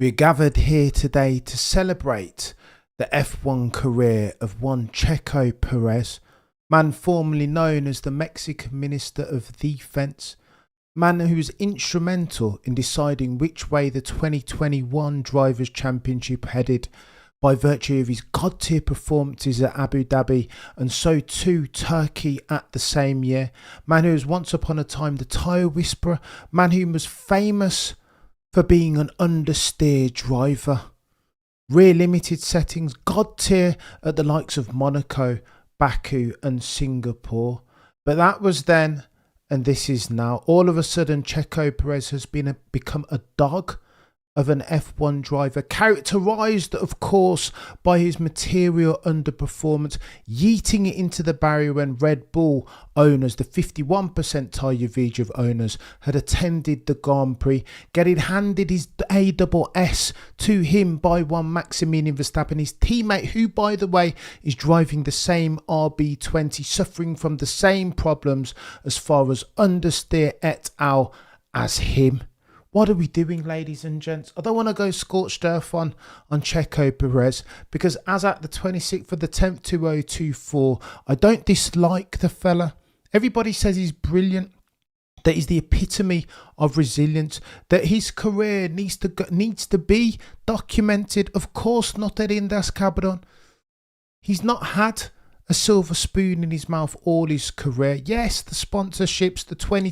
We're gathered here today to celebrate the F1 career of one Checo Perez, man formerly known as the Mexican Minister of Defense, man who was instrumental in deciding which way the 2021 Drivers' Championship headed by virtue of his god-tier performances at Abu Dhabi and so too Turkey at the same year, man who was once upon a time the tyre whisperer, man who was famous for being an understeer driver. Rear limited settings, god tier at the likes of Monaco, Baku and Singapore. But that was then and this is now. All of a sudden Checo Perez has become a dog of an F1 driver, characterised of course by his material underperformance, yeeting it into the barrier when Red Bull owners, the 51% tyre of owners, had attended the Grand Prix, getting handed his ASS to him by one Maximilian Verstappen, his teammate, who by the way is driving the same RB20, suffering from the same problems as far as understeer et al. As him. What are we doing, ladies and gents? I don't want to go scorched earth on Checo Perez, because as at the 26th of the 10th 2024, I don't dislike the fella. Everybody says he's brilliant, that he's the epitome of resilience, that his career needs to be documented. Of course, not that in das cabrón. He's not had a silver spoon in his mouth all his career. Yes, the sponsorships, the 20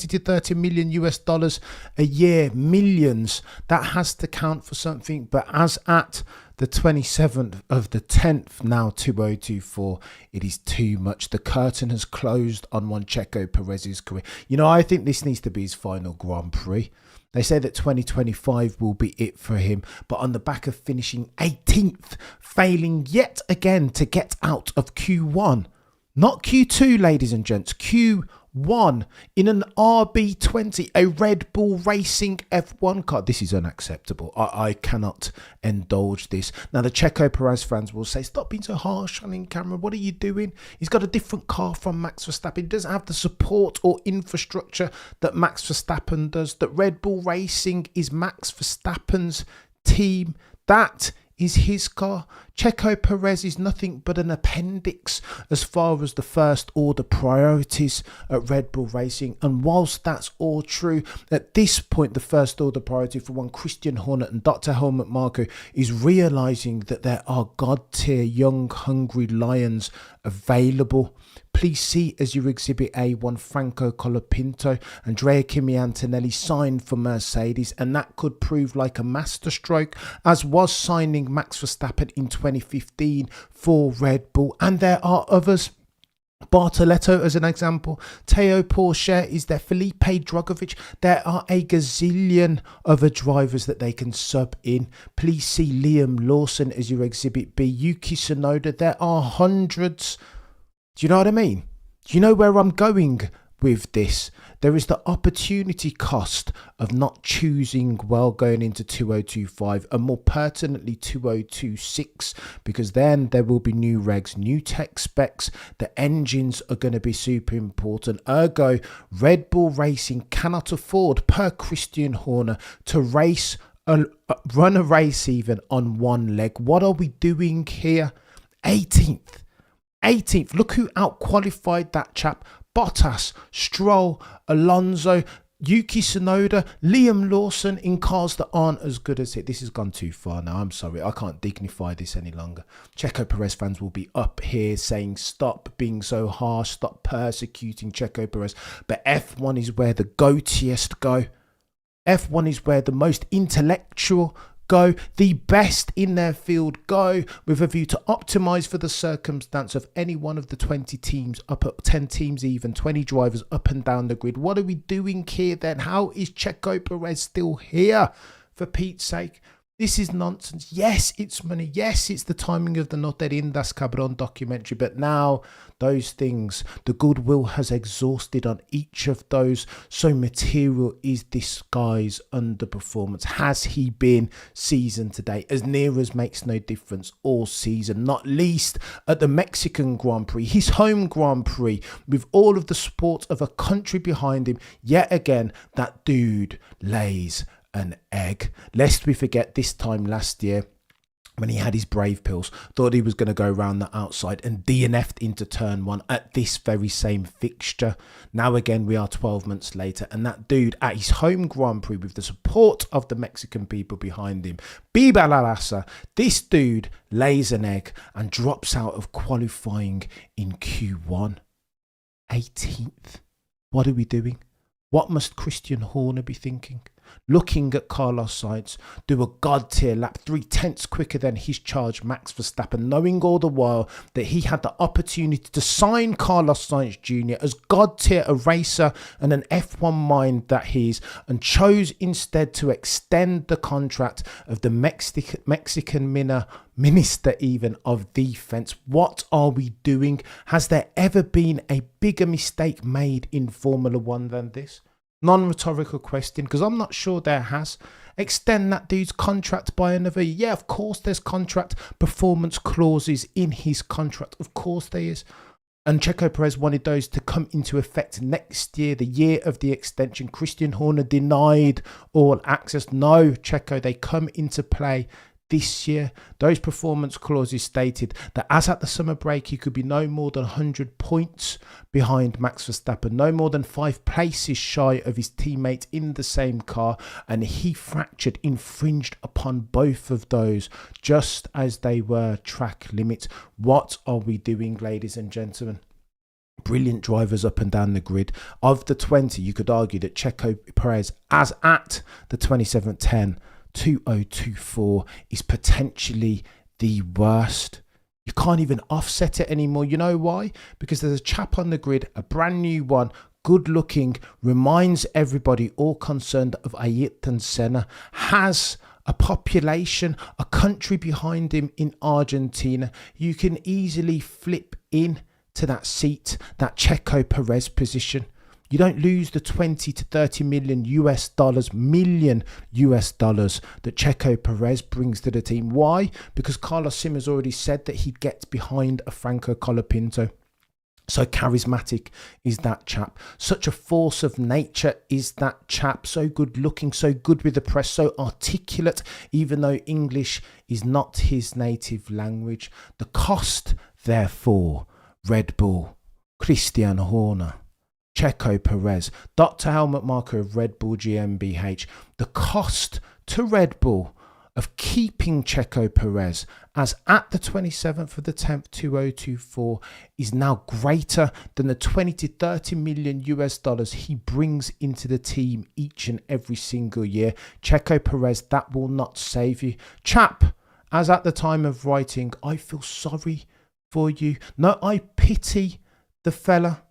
to 30 million US dollars a year, millions, that has to count for something. But as at the 27th of the 10th, now 2024, it is too much. The curtain has closed on one Checo Perez's career. You know, I think this needs to be his final Grand Prix. They say that 2025 will be it for him, but on the back of finishing 18th, failing yet again to get out of Q1, not Q2, ladies and gents, Q1 in an RB20, a Red Bull Racing F1 car. This is unacceptable. I cannot indulge this. Now, the Checo Perez fans will say, stop being so harsh on in camera. What are you doing? He's got a different car from Max Verstappen. He doesn't have the support or infrastructure that Max Verstappen does. That Red Bull Racing is Max Verstappen's team. That is his car. Checo Perez is nothing but an appendix as far as the first order priorities at Red Bull Racing. And whilst that's all true, at this point the first order priority for one Christian Horner and Dr. Helmut Marko is realising that there are god tier young hungry lions available. Please see as your Exhibit A one Franco Colapinto, Andrea Kimi Antonelli signed for Mercedes, and that could prove like a masterstroke, as was signing Max Verstappen in 2015 for Red Bull. And there are others. Bartoletto as an example, Teo Porcher is there, Felipe Drugovich. There are a gazillion other drivers that they can sub in. Please see Liam Lawson as your Exhibit B, Yuki Tsunoda. There are hundreds. Do you know what I mean? Do you know where I'm going with this? There is the opportunity cost of not choosing well going into 2025, and more pertinently 2026, because then there will be new regs, new tech specs. The engines are going to be super important. Ergo, Red Bull Racing cannot afford, per Christian Horner, to run a race even on one leg. What are we doing here? 18th. Look who outqualified that chap. Bottas, Stroll, Alonso, Yuki Tsunoda, Liam Lawson in cars that aren't as good as it. This has gone too far now. I'm sorry. I can't dignify this any longer. Checo Perez fans will be up here saying stop being so harsh, stop persecuting Checo Perez. But F1 is where the goatiest go. F1 is where the most intellectual go, the best in their field go, with a view to optimise for the circumstance of any one of the 20 teams, up at 10 teams even, 20 drivers up and down the grid. What are we doing here then? How is Checo Perez still here, for Pete's sake? This is nonsense. Yes, it's money. Yes, it's the timing of the Not Dead in Das Cabron documentary. But now those things, the goodwill has exhausted on each of those. So material is this guy's underperformance. Has he been season to date? As near as makes no difference all season. Not least at the Mexican Grand Prix, his home Grand Prix, with all of the support of a country behind him. Yet again, that dude lays an egg. Lest we forget this time last year, when he had his brave pills, thought he was going to go around the outside and DNF'd into turn one at this very same fixture. Now again, we are 12 months later, and that dude at his home Grand Prix with the support of the Mexican people behind him, Viva la Raza, this dude lays an egg and drops out of qualifying in Q1. 18th. What are we doing? What must Christian Horner be thinking? Looking at Carlos Sainz do a god tier lap 3/10 quicker than his charge Max Verstappen, knowing all the while that he had the opportunity to sign Carlos Sainz Jr. as god tier a racer and an F1 mind that he is, and chose instead to extend the contract of the Mexican minister even of defense. What are we doing? Has there ever been a bigger mistake made in Formula One than this? Non-rhetorical question, because I'm not sure there has. Extend that dude's contract by another year. Yeah, of course there's contract performance clauses in his contract. Of course there is. And Checo Perez wanted those to come into effect next year, the year of the extension. Christian Horner denied all access. No, Checo, they come into play this year. Those performance clauses stated that as at the summer break, he could be no more than 100 points behind Max Verstappen, no more than 5 places shy of his teammate in the same car, and he infringed upon both of those, just as they were track limits. What are we doing, ladies and gentlemen? Brilliant drivers up and down the grid. Of the 20, you could argue that Checo Perez, as at the 27th 2024, is potentially the worst. You can't even offset it anymore. You know why? Because there's a chap on the grid, a brand new one, good looking, reminds everybody all concerned of Ayrton Senna, has a population, a country behind him in Argentina. You can easily flip in to that seat, that Checo Perez position. You don't lose the 20 to 30 million US dollars that Checo Perez brings to the team. Why? Because Carlos Simmons already said that he gets behind a Franco Colapinto. So charismatic is that chap. Such a force of nature is that chap. So good looking, so good with the press, so articulate, even though English is not his native language. The cost, therefore, Red Bull, Christian Horner, Checo Perez, Dr. Helmut Marko of Red Bull GmbH. The cost to Red Bull of keeping Checo Perez as at the 27th of the 10th 2024 is now greater than the 20 to 30 million US dollars he brings into the team each and every single year. Checo Perez, that will not save you. Chap, as at the time of writing, I feel sorry for you. No, I pity the fella,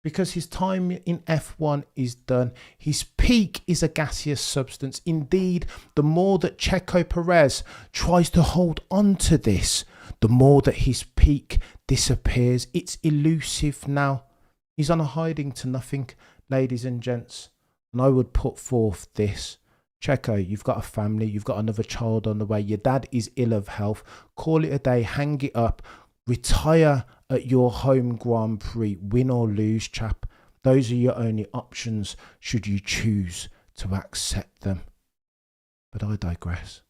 because his time in F1 is done. His peak is a gaseous substance. Indeed, the more that Checo Perez tries to hold on to this, the more that his peak disappears. It's elusive now. He's on a hiding to nothing, ladies and gents. And I would put forth this. Checo, you've got a family. You've got another child on the way. Your dad is ill of health. Call it a day. Hang it up. Retire at your home Grand Prix, win or lose, chap. Those are your only options should you choose to accept them. But I digress.